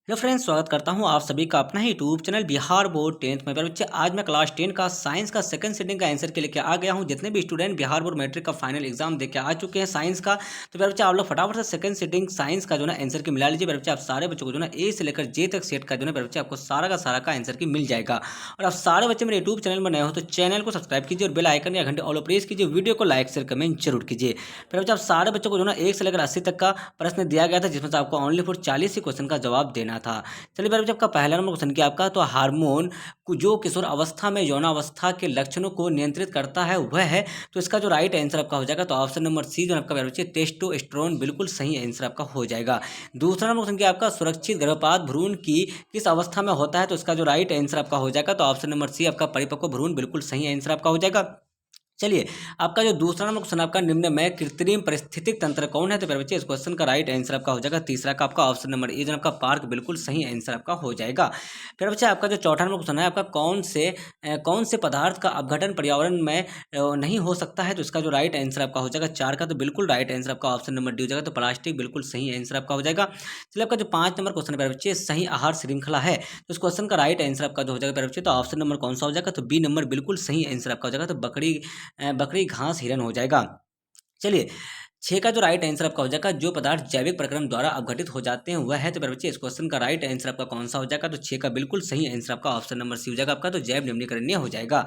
Hello friends, स्वागत करता हूं आप सभी का अपना ही YouTube channel Bihar board 10th में। प्यारे बच्चे, आज मैं क्लास 10 का साइंस का सेकंड सिटिंग का आंसर के लेके आ गया हूं। जितने भी स्टूडेंट बिहार बोर्ड मैट्रिक का फाइनल एग्जाम दे के आ चुके हैं साइंस का, तो प्यारे बच्चे आप लोग फटाफट से सेकंड सिटिंग साइंस का जो ना आंसर की मिला लीजिए। प्यारे बच्चे, आप सारे बच्चों को जो ना ए से लेकर जे तक सेट का जो ना प्यारे बच्चे आपको सारा का सारा का आंसर की मिल जाएगा। और आप सारे बच्चे मेरे यूट्यूब चैनल में नए हो तो चैनल को सब्सक्राइब कीजिए और बेल आइकन या घंटे ऑल प्रेस कीजिए। वीडियो को लाइक शेयर कमेंट जरूर कीजिए। प्यारे बच्चे, आप सारे बच्चों को जो ना 1 से लेकर 80 तक का प्रश्न दिया गया था, जिसमें से आपको ओनली फॉर 40 ही क्वेश्चन का जवाब देना था। चलिए मेरे बच्चे, आपका पहला नंबर क्वेश्चन किया आपका, तो हार्मोन जो किशोर अवस्था में यौनावस्था के लक्षणों को नियंत्रित करता है वह है, तो इसका जो राइट आंसर आपका हो जाएगा तो ऑप्शन नंबर सी जो आपका मेरे बच्चे टेस्टोस्टेरोन बिल्कुल सही आंसर आपका हो जाएगा। दूसरा नंबर क्वेश्चन किया आपका, सुरक्षित गर्भपात भ्रूण की किस अवस्था में होता है, तो इसका जो राइट आंसर आपका हो जाएगा तो ऑप्शन नंबर सी आपका परिपक्व भ्रूण बिल्कुल सही आंसर आपका हो जाएगा। चलिए, आपका जो दूसरा नंबर क्वेश्चन आपका, निम्न में कृत्रिम पारिस्थितिक तंत्र कौन है, तो प्यारे बच्चे इस क्वेश्चन का राइट आंसर आपका हो जाएगा तीसरा का आपका ऑप्शन नंबर ए जो आपका पार्क बिल्कुल सही आंसर आपका हो जाएगा। प्यारे बच्चे, आपका जो चौथा नंबर क्वेश्चन है आपका, कौन से पदार्थ का अपघटन पर्यावरण में नहीं हो सकता है, तो इसका जो राइट आंसर आपका हो जाएगा चार का, तो बिल्कुल राइट आंसर आपका ऑप्शन नंबर डी हो जाएगा, तो प्लास्टिक बिल्कुल सही आंसर आपका हो जाएगा। चलिए, आपका जो 5 नंबर क्वेश्चन है प्यारे बच्चे, सही आहार श्रृंखला है, तो इस क्वेश्चन का राइट आंसर आपका जो हो जाएगा प्यारे बच्चे, तो ऑप्शन नंबर कौन सा हो जाएगा, तो बी नंबर बिल्कुल सही आंसर आपका हो जाएगा, तो बकरी घास हिरन हो जाएगा। चलिए, 6 का जो राइट आंसर आपका हो जाएगा, जो पदार्थ जैविक प्रक्रम द्वारा अपघटित हो जाते हैं वह है, तो मेरे बच्चे इस क्वेश्चन का राइट आंसर आपका कौन सा हो जाएगा, तो 6 का बिल्कुल सही आंसर आपका ऑप्शन नंबर सी हो जाएगा आपका, तो जैव निम्नीकरणीय हो जाएगा,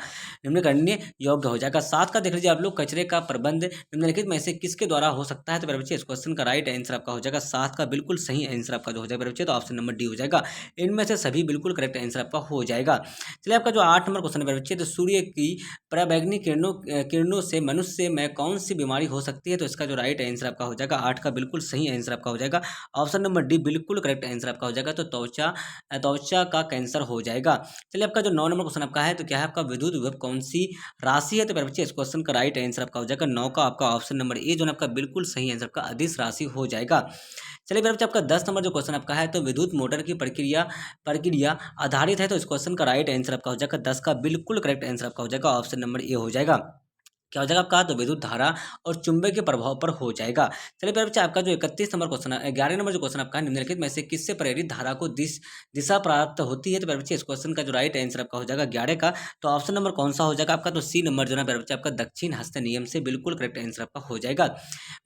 निम्नीकरणीय योग्य हो जाएगा। 7 का देख लीजिए आप लोग, कचरे का प्रबंध निम्नलिखित में से किसके द्वारा हो सकता है, तो मेरे बच्चे इस क्वेश्चन का राइट आंसर आपका हो जाएगा 7 का बिल्कुल सही आंसर आपका जो हो जाएगा मेरे बच्चे, तो ऑप्शन नंबर डी हो जाएगा। इनमें से सभी बिल्कुल करेक्ट आंसर आपका हो जाएगा। चलिए, आपका जो 8 नंबर क्वेश्चन है मेरे बच्चे, तो सूर्य की पराबैंगनी किरणों से मनुष्य में कौन सी बीमारी हो सकती है, तो इसका जो राइट आंसर आपका हो जाएगा 8 का बिल्कुल सही आंसर आपका हो जाएगा, ऑप्शन नंबर डी बिल्कुल करेक्ट आंसर आपका हो जाएगा, तो त्वचा का कैंसर हो जाएगा। चलिए, आपका जो 9 नंबर क्वेश्चन आपका है, तो क्या है आपका, विद्युत विभव कौन सी राशि है, तो मेरे बच्चे इस क्वेश्चन का राइट आंसर आपका हो जाएगा 9 का आपका ऑप्शन नंबर ए जो आपका बिल्कुल सही आंसर आपका अदिश राशि हो जाएगा। चलिए मेरे बच्चे, आपका 10 नंबर जो क्वेश्चन आपका है, तो विद्युत मोटर की प्रक्रिया प्रक्रिया आधारित है, तो इस क्वेश्चन का राइट आंसर आपका हो जाएगा 10 का बिल्कुल करेक्ट आंसर आपका हो जाएगा, ऑप्शन नंबर ए हो जाएगा। क्या हो जाएगा आपका, तो विद्युत धारा और चुंबक के प्रभाव पर हो जाएगा। चलिए मेरे बच्चे, आपका जो 31 नंबर क्वेश्चन है, 11 नंबर जो क्वेश्चन आपका है, निम्नलिखित में से किससे प्रेरित धारा को दिशा प्राप्त होती है, तो मेरे बच्चे इस क्वेश्चन का जो राइट आंसर आपका हो जाएगा 11 का, तो ऑप्शन नंबर कौन सा हो जाएगा आपका, तो सी नंबर जो है मेरे बच्चे आपका दक्षिण हस्त नियम से बिल्कुल करेक्ट आंसर आपका हो जाएगा।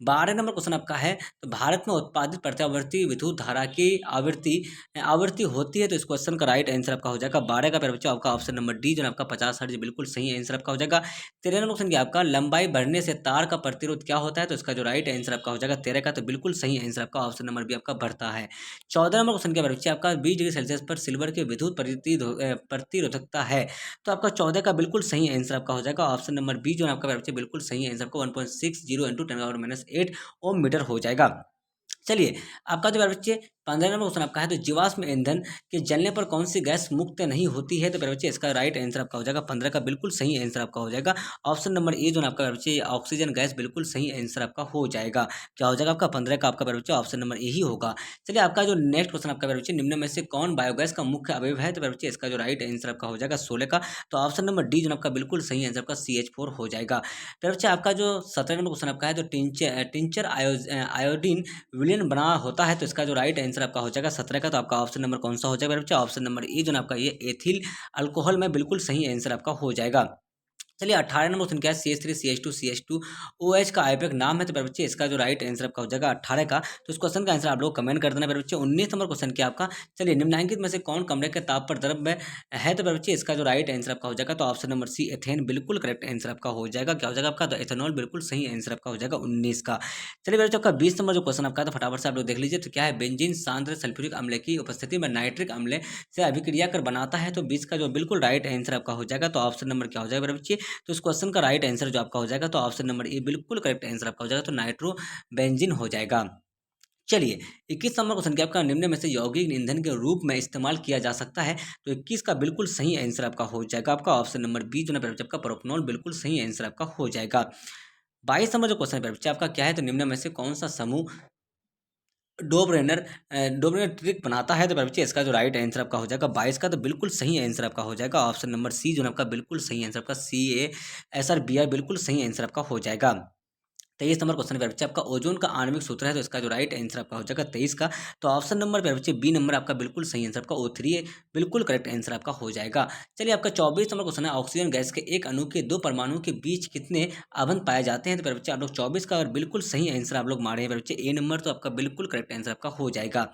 12 नंबर क्वेश्चन आपका है, तो भारत में उत्पादित प्रत्यावर्ती विद्युत धारा की आवृत्ति आवृत्ति होती है, तो इस क्वेश्चन का राइट आंसर आपका हो जाएगा 12 का, मेरे बच्चों आपका ऑप्शन नंबर डी जो है आपका 50 हर्ट्ज बिल्कुल सही आंसर आपका हो जाएगा। 13 नंबर क्वेश्चन क्या आपका, लंबाई बढ़ने से तार का प्रतिरोध क्या होता है, तो इसका जो राइट आंसर आपका हो जाएगा 13 का, तो बिल्कुल सही आंसर आपका ऑप्शन नंबर बी आपका बढ़ता है। 14 नंबर क्वेश्चन क्या बच्चे आपका, 20 डिग्री सेल्सियस पर सिल्वर की विद्युत प्रतिरोधकता है, तो आपका 14 का बिल्कुल सही आंसर आपका हो जाएगा, ऑप्शन नंबर बी जो है आपका बच्चे बिल्कुल सही आंसर आपको 1.60 इंटू 10⁻⁸ ओम मीटर हो जाएगा। चलिए, आपका जो मेरे बच्चे 15 नंबर क्वेश्चन आपका है, तो जीवाश्म ईंधन के जलने पर कौन सी गैस मुक्त नहीं होती है, तो मेरे बच्चे इसका राइट आंसर आपका हो जाएगा 15 का बिल्कुल सही आंसर आपका हो जाएगा, ऑप्शन नंबर ए जो है आपका मेरे बच्चे ऑक्सीजन गैस बिल्कुल सही आंसर आपका हो जाएगा। क्या हो जाएगा आपका 15 का आपका मेरे बच्चे ऑप्शन नंबर ए ही होगा। चलिए, आपका जो नेक्स्ट क्वेश्चन आपका मेरे बच्चे, निम्न में से कौन बायोगैस का मुख्य अवयव है, तो मेरे बच्चे इसका जो राइट आंसर आपका हो जाएगा 16 का, तो ऑप्शन नंबर डी जो आपका बिल्कुल सही आंसर आपका CH4 हो जाएगा। मेरे बच्चे, आपका जो 17 नंबर क्वेश्चन आपका है, तो टिंचर आयोडीन विलयन बना होता है, तो इसका जो राइट आंसर आपका हो जाएगा 17 का, तो आपका ऑप्शन नंबर कौन सा हो जाएगा मेरे बच्चे, ऑप्शन नंबर ए जो आपका ये एथिल अल्कोहल में बिल्कुल सही आंसर आपका हो जाएगा। चलिए, 18 नंबर क्वेश्चन क्या है, CH3 CH2 OH का आयप्रक नाम है, तो मेरे बच्चे इसका जो राइट आंसर आपका हो जाएगा 18 का, तो इस क्वेश्चन का आंसर आप लोग कमेंट कर देना मेरे बच्चे। 19 नंबर क्वेश्चन क्या आपका, चलिए निम्नलिखित में से कौन कमरे के ताप पर द्रव में है, तो मेरे बच्चे इसका जो राइट आंसर आपका हो जाएगा, तो ऑप्शन नंबर सी एथेन बिल्कुल करेक्ट आंसर आपका हो जाएगा। क्या हो जाएगा आपका, तो एथेनॉल बिल्कुल सही आंसर आपका हो जाएगा 19 का। चलिए मेरे बच्चों, आपका 20 नंबर जो क्वेश्चन आपका है, तो फटाफट से आप लोग देख लीजिए, तो क्या है, बेंजीन सांद्र सल्फ्यूरिक अम्ल की उपस्थिति में नाइट्रिक अम्ल से अभिक्रिया कर बनाता है, तो 20 का जो बिल्कुल राइट आंसर आपका हो जाएगा, तो ऑप्शन नंबर क्या हो जाएगा मेरे बच्चे, तो इस क्वेश्चन का राइट आंसर जो आपका हो जाएगा, तो ऑप्शन नंबर ए बिल्कुल करेक्ट आंसर आपका हो जाएगा, तो नाइट्रोबेंजीन हो जाएगा। चलिए, 21 नंबर क्वेश्चन क्या आपका, निम्न में से यौगिक ईंधन के रूप में इस्तेमाल किया जा सकता है, तो 21 का बिल्कुल सही आंसर आपका हो जाएगा, आपका ऑप्शन नंबर बी जो है आपका प्रोपनॉल बिल्कुल सही आंसर आपका हो जाएगा। 22 नंबर जो क्वेश्चन है बच्चे आपका क्या है, तो निम्न में से कौन सा समूह डोब्रेनर ट्रिक बनाता है, तो बच्चे इसका जो राइट आंसर आपका हो जाएगा 22 का, तो बिल्कुल सही आंसर आपका हो जाएगा, ऑप्शन नंबर सी जो आपका बिल्कुल सही आंसर आपका CASRBR बिल्कुल सही आंसर आपका हो जाएगा। 23 नंबर क्वेश्चन पे बच्चे आपका ओजोन का आणविक सूत्र है, तो इसका जो राइट आंसर आपका हो जाएगा 23 का। तो ऑप्शन नंबर पे बच्चे बी नंबर आपका बिल्कुल सही आंसर आपका O3 है, बिल्कुल करेक्ट आंसर आपका हो जाएगा। चलिए आपका 24 नंबर क्वेश्चन है, ऑक्सीजन गैस के एक अणु के दो परमाणु के बीच कितने आबंध पाए जाते हैं? तो बच्चे आप लोग 24 का और बिल्कुल सही आंसर आप लोग मारे हैं बच्चे ए नंबर, तो आपका बिल्कुल करेक्ट आंसर आपका हो जाएगा।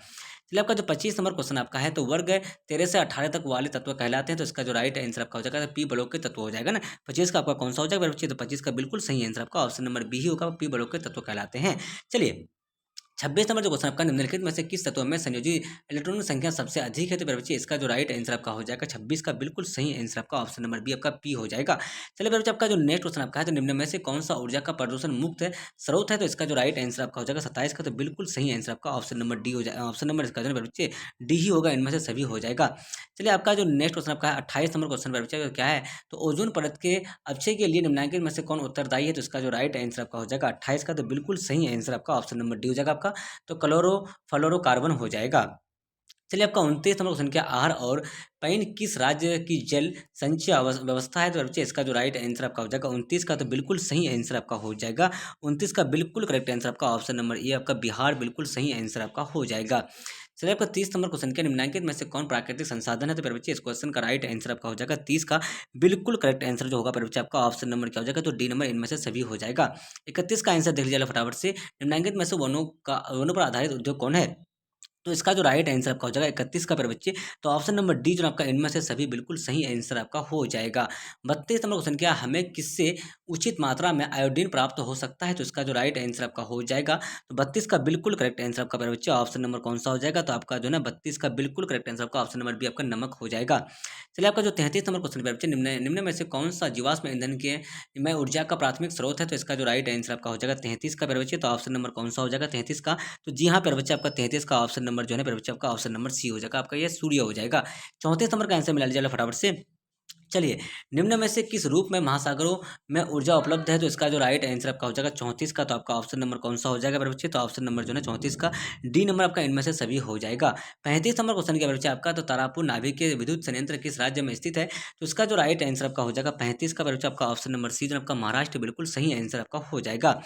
चलिए आपका जो 25 नंबर क्वेश्चन आपका है, तो वर्ग 13 से 18 तक वाले तत्व कहलाते हैं, तो इसका जो राइट आंसर आपका हो जाएगा पी ब्लॉक के तत्व हो जाएगा ना। 25 का आपका कौन सा हो जाएगा बच्चे? तो 25 का बिल्कुल सही आंसर आपका ऑप्शन नंबर बी ही होगा, पी ब्लॉक के तत्व कहलाते हैं। चलिए 26 नंबर जो क्वेश्चन आपका, निम्नलिखित में से किस तत्व में संयोजी इलेक्ट्रॉन की संख्या सबसे अधिक है? तो मेरे बच्चे इसका जो राइट आंसर आपका हो जाएगा 26 का बिल्कुल सही आंसर आपका ऑप्शन नंबर बी आपका पी हो जाएगा। चलिए मेरे बच्चे आपका जो नेक्स्ट क्वेश्चन आपका है, तो निम्न में से कौन सा ऊर्जा का प्रदूषण मुक्त है स्रोत है? तो इसका जो राइट आंसर आपका हो जाएगा 27 का, तो बिल्कुल सही आंसर आपका ऑप्शन नंबर डी हो जाएगा। ऑप्शन नंबर इसका जो है मेरे बच्चे डी ही होगा, इनमें से सभी हो जाएगा। चलिए आपका जो नेक्स्ट क्वेश्चन आपका है 28 नंबर क्वेश्चन मेरे बच्चे क्या है, तो ओजोन परत के अक्षय के लिए निम्नलिखित में से कौन उत्तरदायी है? तो इसका जो राइट आंसर आपका हो जाएगा 28 का, तो बिल्कुल सही आंसर आपका ऑप्शन नंबर डी हो जाएगा आपका, तो फ्लोरोकार्बन हो जाएगा। चलिए आपका 29 नंबर क्वेश्चन, क्या आहार और पैन किस राज्य की जल संचय व्यवस्था है? तो बच्चे इसका जो राइट आंसर आपका हो जाएगा 29 का, तो बिल्कुल सही आंसर आपका हो जाएगा 29 का, बिल्कुल करेक्ट आंसर आपका ऑप्शन नंबर ए आपका बिहार, बिल्कुल सही आंसर आपका हो जाएगा। चलिए आपका 30 नंबर क्वेश्चन, क्या निम्नलिखित में से कौन प्राकृतिक संसाधन है? तो मेरे बच्चे इस क्वेश्चन का राइट आंसर आपका हो जाएगा 30 का, बिल्कुल करेक्ट आंसर जो होगा मेरे बच्चे आपका ऑप्शन नंबर क्या हो जाएगा? तो डी नंबर, इनमें से सभी हो जाएगा। 31 का आंसर देख लीजिए फटाफट से, निम्नलिखित में से वनों पर आधारित उद्योग कौन है? तो इसका जो राइट आंसर आपका हो जाएगा 31 का, पर बच्चे तो ऑप्शन नंबर डी जो आपका इनमें से सभी बिल्कुल सही आंसर आपका हो जाएगा। 32 नंबर क्वेश्चन, क्या हमें किससे उचित मात्रा में आयोडीन प्राप्त हो सकता है? तो इसका जो राइट आंसर आपका हो जाएगा, तो 32 का बिल्कुल करेक्ट आंसर आपका पर बच्चे ऑप्शन नंबर कौन सा हो जाएगा? तो आपका जो है 32 का बिल्कुल करेक्ट आंसर आपका ऑप्शन नंबर बी आपका नमक हो जाएगा। चलिए आपका जो 33 नंबर क्वेश्चन पर बच्चे, निम्न निम्न में से कौन सा जीवाश्म ईंधन के में ऊर्जा का प्राथमिक स्रोत है? तो इसका जो राइट आंसर आपका हो जाएगा 33 का, पर बच्चे तो ऑप्शन नंबर कौन सा हो जाएगा 33 का? तो जी हाँ पर बच्चे आपका 33 का ऑप्शन नंबर जो है पर बच्चे आपका ऑप्शन नंबर सी हो जाएगा, आपका ये सूर्य हो जाएगा। 34 नंबर का आंसर मिला लीजिए फटाफट से। चलिए निम्न में से किस रूप में महासागरों में ऊर्जा उपलब्ध है? तो इसका जो राइट आंसर आपका हो जाएगा 34 का, तो आपका ऑप्शन नंबर कौन सा हो जाएगा मेरे बच्चे? तो ऑप्शन नंबर जो है 34 का, डी नंबर आपका इनमें से सभी हो जाएगा। 35 नंबर क्वेश्चन क्या बच्चे आपका, तो तारापुर नाभिक के विद्युत संयंत्र किस राज्य में स्थित है? तो इसका जो राइट आंसर आपका हो जाएगा 35 का, बच्चे आपका ऑप्शन नंबर सी जो आपका महाराष्ट्र, बिल्कुल सही आंसर आपका हो जाएगा।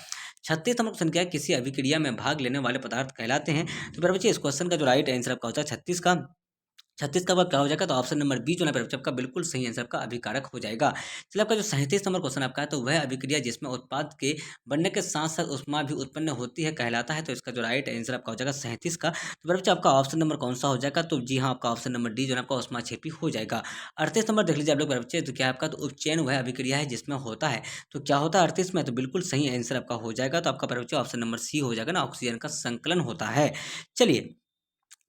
36 नंबर क्वेश्चन क्या है, किसी अभिक्रिया में भाग लेने वाले पदार्थ कहलाते हैं? तो मेरे बच्चे इस क्वेश्चन का जो राइट आंसर आपका होता है 36 का बाद क्या हो जाएगा? तो ऑप्शन नंबर बी जो है आपका बिल्कुल सही आंसर आपका अभिकारक हो जाएगा। चलिए आपका जो 37 नंबर क्वेश्चन आपका है, तो वह अभिक्रिया जिसमें उत्पाद के बनने के साथ साथ ऊष्मा भी उत्पन्न होती है कहलाता है? तो इसका जो राइट आंसर आपका हो जाएगा 37 का, तो बच्चे आपका ऑप्शन नंबर कौन सा हो जाएगा? तो जी हाँ, आपका ऑप्शन नंबर डी जो है आपका ऊष्मा छेपी हो जाएगा। 38 नंबर देख लीजिए आप लोग बच्चे, तो क्या आपका, तो उपचयन वह अभिक्रिया है जिसमें होता है, तो क्या होता है 38 में? तो बिल्कुल सही आंसर आपका हो जाएगा, तो आपका बच्चे ऑप्शन नंबर सी हो जाएगा ना, ऑक्सीजन का संकलन होता है। चलिए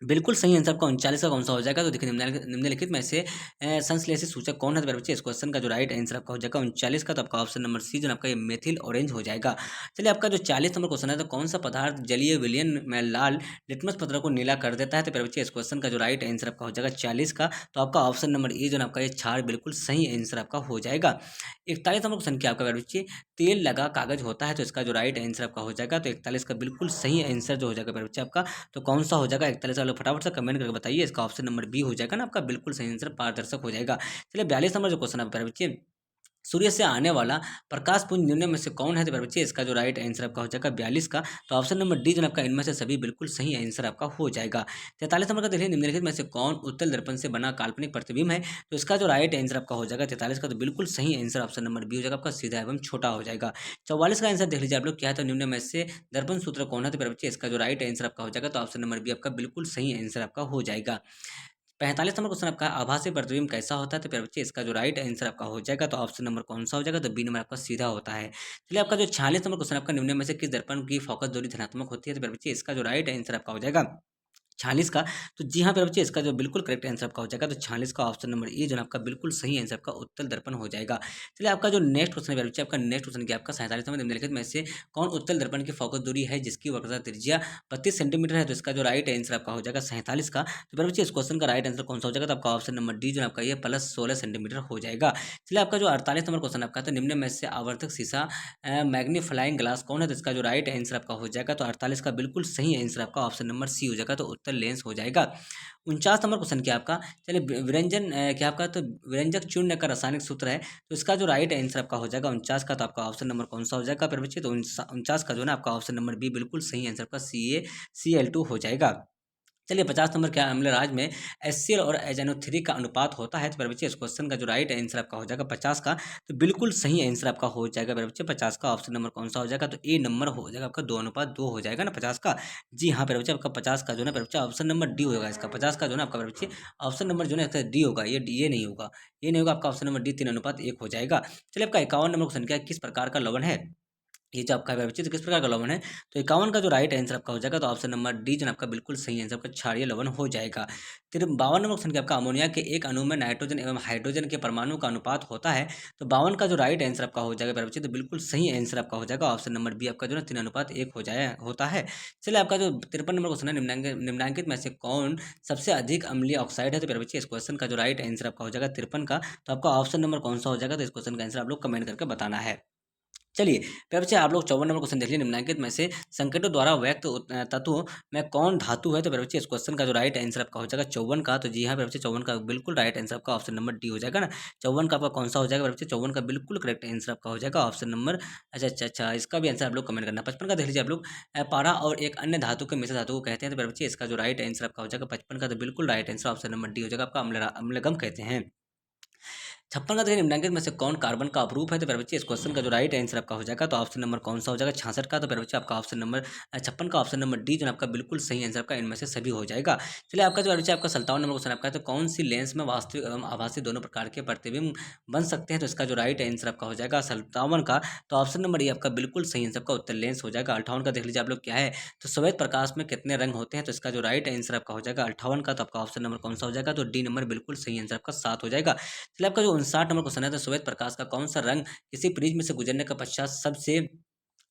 बिल्कुल सही आंसर आपका 39 का कौन सा हो जाएगा? तो देखिए निम्नलिखित में से संश्लेषित सूचक कौन है? तो मेरे बच्चे इस क्वेश्चन का जो राइट आंसर आपका हो जाएगा 39 का, तो आपका ऑप्शन नंबर सी जो आपका ये मेथिल ऑरेंज हो जाएगा। चलिए आपका जो 40 नंबर क्वेश्चन है, तो कौन सा पदार्थ जलीय विलयन में लाल लिटमस पत्र को नीला कर देता है? तो मेरे बच्चे इस क्वेश्चन का जो राइट आंसर आपका हो जाएगा 40 का, तो आपका ऑप्शन नंबर ए जो आपका ये क्षार, बिल्कुल सही आंसर आपका हो जाएगा। 41 नंबर क्वेश्चन क्या आपका मेरे बच्चे, तेल लगा कागज होता है? तो इसका जो राइट आंसर आपका हो जाएगा, तो 41 का बिल्कुल सही आंसर जो हो जाएगा मेरे बच्चे आपका, तो कौन सा हो जाएगा 41 वाला? फटाफट से कमेंट करके बताइए, इसका ऑप्शन नंबर बी हो जाएगा ना आपका, बिल्कुल सही आंसर पारदर्शक हो जाएगा। चलिए 42 नंबर जो क्वेश्चन आपका बच्चे, सूर्य से आने वाला प्रकाश पुंज निम्न में से कौन है? तो बच्चे इसका जो राइट आंसर आपका हो जाएगा 42 का, तो ऑप्शन नंबर डी जो आपका इनमें से सभी बिल्कुल सही आंसर आपका हो जाएगा। 43 नंबर का देखिए, निम्नलिखित में से कौन उत्तल दर्पण से बना काल्पनिक प्रतिबिंब है? तो इसका जो राइट आंसर आपका हो जाएगा 43 का, तो बिल्कुल सही आंसर ऑप्शन नंबर बी हो जाएगा आपका, सीधा एवं छोटा हो जाएगा। 44 का आंसर देख लीजिए आप लोग, क्या है, तो निम्न में से दर्पण सूत्र कौन है? तो बच्चे इसका जो राइट आंसर आपका हो जाएगा, तो ऑप्शन नंबर बी आपका बिल्कुल सही आंसर आपका हो जाएगा। 45 नंबर क्वेश्चन आपका, आभासी प्रतिबिंब कैसा होता है? तो प्यारे बच्चे इसका जो राइट आंसर आपका हो जाएगा, तो ऑप्शन नंबर कौन सा हो जाएगा? तो बी नंबर आपका सीधा होता है। चलिए आपका जो 46 नंबर क्वेश्चन आपका, निम्न में से किस दर्पण की फोकस दूरी धनात्मक होती है? तो प्यारे बच्चे इसका जो राइट आंसर आपका हो जाएगा 46 का, तो जी हाँ प्यारे बच्चे इसका जो बिल्कुल करेक्ट आंसर आपका हो जाएगा, तो 46 का ऑप्शन नंबर ए जो है आपका बिल्कुल सही आंसर आपका उत्तल दर्पण हो जाएगा। चलिए आपका जो नेक्स्ट क्वेश्चन है प्यारे बच्चे, आपका नेक्स्ट क्वेश्चन क्या आपका 47 नंबर, निम्नलिखित में से कौन उत्तल दर्पण की फोकस दूरी है जिसकी वक्रता त्रिज्या 32 सेंटीमीटर है? तो इसका जो राइट आंसर आपका हो जाएगा 47 का, तो प्यारे बच्चे इस क्वेश्चन का राइट आंसर कौन सा हो जाएगा? तो आपका ऑप्शन नंबर डी जो है आपका ये प्लस 16 सेंटीमीटर हो जाएगा। चलिए आपका जो 48 नंबर क्वेश्चन आपका, तो निम्न में से आवर्धक शीशा मैग्नीफ्लाइंग ग्लास कौन है? तो इसका जो राइट आंसर आपका हो जाएगा, तो 48 का बिल्कुल सही आंसर आपका ऑप्शन नंबर सी हो जाएगा, तो उत्तर उत्तर लेंस हो जाएगा। 49 नंबर क्वेश्चन क्या आपका, चलिए व्यंजन क्या आपका, तो व्यंजक चूर्ण का रासायनिक सूत्र है, तो इसका जो राइट आंसर आपका हो जाएगा 49 का, तो आपका ऑप्शन नंबर कौन सा हो जाएगा फिर बच्चे, तो 49 का जो है ना आपका ऑप्शन नंबर बी बिल्कुल सही आंसर आपका CaCl2 हो जाएगा। चलिए 50 नंबर क्या, अम्लराज में HCl और एजेनो3 का अनुपात होता है, तो मेरे बच्चे इस क्वेश्चन का जो राइट आंसर आपका हो जाएगा 50 का, तो बिल्कुल सही आंसर आपका हो जाएगा मेरे बच्चे 50 का, ऑप्शन नंबर कौन सा हो जाएगा, तो ए नंबर हो जाएगा आपका 2:2 हो जाएगा ना 50 का। जी हाँ मेरे बच्चे, आपका 50 का जो है ना मेरे बच्चे ऑप्शन नंबर डी होगा इसका, 50 का जो है ना आपका मेरे बच्चे ऑप्शन नंबर जो है ना डी होगा, ये नहीं होगा, ये नहीं होगा, आपका ऑप्शन नंबर डी 3:1 हो जाएगा। चलिए आपका 51 नंबर क्वेश्चन क्या है, किस प्रकार का लवण है, ये जो आपका है तो किस प्रकार का लवण है, तो 51 का जो राइट आंसर आपका हो जाएगा, तो ऑप्शन नंबर डी जो है आपका बिल्कुल सही आंसर आपका क्षारीय लवण हो जाएगा। फिर 52 नंबर क्वेश्चन क्या आपका, अमोनिया के एक अणु में नाइट्रोजन एवं हाइड्रोजन के परमाणु का अनुपात होता है, तो 52 का जो राइट आंसर आपका हो जाएगा बच्चे, तो बिल्कुल सही आंसर आपका हो जाएगा, ऑप्शन नंबर बी आपका जो है 3:1 हो जाए होता है। चलिए आपका जो 53 नंबर क्वेश्चन है, निम्नांकित में से कौन सबसे अधिक अम्लीय ऑक्साइड है, तो मेरे बच्चे इस क्वेश्चन का जो राइट आंसर आपका हो जाएगा 53 का, तो आपका ऑप्शन नंबर कौन सा हो जाएगा, तो इस क्वेश्चन का आंसर आप लोग कमेंट करके बताना है। चलिए फिर बच्चे आप लोग 54 नंबर क्वेश्चन देख लीजिए, निम्नलिखित में से संकेतों द्वारा व्यक्त तत्वों में कौन धातु है, तो मेरे बच्चे इस क्वेश्चन का जो राइट आंसर आपका हो जाएगा 54 का, तो जी हाँ मेरे बच्चे 54 का बिल्कुल राइट आंसर आपका ऑप्शन नंबर डी हो जाएगा ना। 54 का आपका कौन सा हो जाएगा मेरे बच्चे, 54 का बिल्कुल करेक्ट आंसर आपका हो जाएगा ऑप्शन नंबर, अच्छा इसका भी आंसर आप लोग कमेंट करना। 55 का देख लीजिए आप लोग, पारा और एक अन्य धातु के मिश्र धातु को कहते हैं, तो मेरे बच्चे इसका जो राइट आंसर आपका हो जाएगा 55 का, तो बिल्कुल right answer option number D हो जाएगा आपका, अम्लगम कहते हैं। 56 का देखिए, निम्नलिखित में से कौन कार्बन का अपरूप है, तो मेरे बच्चे इस क्वेश्चन का जो राइट आंसर आपका हो जाएगा, तो ऑप्शन नंबर कौन सा हो जाएगा 66 का, तो मेरे बच्चे आपका ऑप्शन नंबर 56 का ऑप्शन नंबर डी जो है आपका बिल्कुल सही आंसर आपका इनमें से सभी हो जाएगा। चलिए आपका जो बच्चे आपका 57 नंबर क्वेश्चन आपका है, तो कौन सी लेंस में वास्तविक एवं आभासी दोनों प्रकार के प्रतिबिंब बन सकते हैं, तो इसका जो राइट आंसर आपका हो जाएगा 57 का, तो ऑप्शन नंबर ये आपका बिल्कुल सही आंसर आपका उत्तर लेंस हो जाएगा। 58 का देख लीजिए आप लोग क्या है, तो श्वेत प्रकाश में कितने रंग होते हैं, तो इसका जो राइट आंसर आपका हो जाएगा 58 का, तो आपका ऑप्शन नंबर कौन सा हो जाएगा, तो डी नंबर बिल्कुल सही आंसर आपका 7 हो जाएगा। चलिए आपका जो 59 नंबर क्वेश्चन है, तो श्वेत प्रकाश का कौन सा रंग किसी प्रिज्म से गुजरने का पश्चात सबसे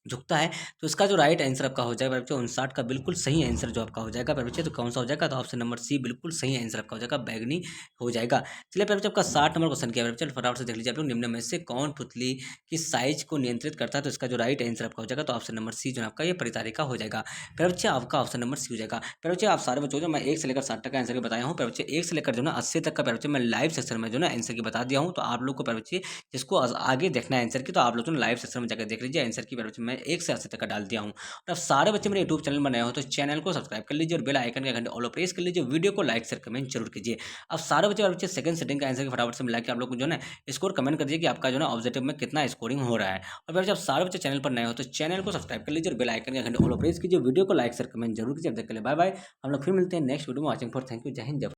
झुकता है, तो इसका जो राइट आंसर आपका हो जाएगा बच्चों 59 का बिल्कुल सही आंसर जो आपका हो जाएगा बच्चे, तो कौन सा हो जाएगा, तो ऑप्शन नंबर सी बिल्कुल सही आंसर आपका हो जाएगा, बैगनी हो जाएगा। चलिए बच्चे आपका 60 नंबर क्वेश्चन क्या है बच्चे, फटाफट से देख लीजिए आप लोग, निम्न में से कौन पुतली की साइज को नियंत्रित करता है, तो इसका जो राइट आंसर आपका हो जाएगा, तो ऑप्शन नंबर सी जो है आपका ये परितारिका हो जाएगा। फिर बच्चे आपका ऑप्शन नंबर सी हो जाएगा। फिर बच्चे आप सारे बच्चों जो मैं 1 से लेकर 60 तक का आंसर की बताया हूँ, फिर बच्चे 1 से लेकर जो ना 80 तक का बच्चे मैं लाइव सेक्शन में जो ना आंसर की बता दिया हूँ, तो आप लोग को बच्चे जिसको आगे देखना है आंसर की, तो आप लोग जो लाइव सेक्शन में जाकर देख लीजिए आंसर की, बच्चे मैं 1 से 80 तक का डाल दिया हूँ। और अब सारे बच्चे मेरे यूट्यूब चैनल बनाए हो, तो चैनल को सब्सक्राइब कर लीजिए और बेल आइकन के घंटे ऑल प्रेस कर लीजिए, वीडियो को लाइक शेयर कमेंट जरूर कीजिए। अब सारे बच्चे सेकंड सेटिंग का आंसर की फटाफट से मिला के आप लोग को जो है स्कोर कमेंट कर दीजिए कि आपका जो है ऑब्जेक्टिव में कितना स्कोरिंग हो रहा है। और बच्चे आप सारे बच्चे चैनल पर नए हो, तो चैनल को सब्सक्राइब कर लीजिए और बेल आइकन के घंटे ऑल प्रेस कीजिए, वीडियो को लाइक शेयर कमेंट जरूर कीजिए। अब तक के लिए बाय बाय, हम लोग फिर मिलते हैं नेक्स्ट वीडियो में। वॉचिंग फॉर, थैंक यू, जय हिंद जय भारत।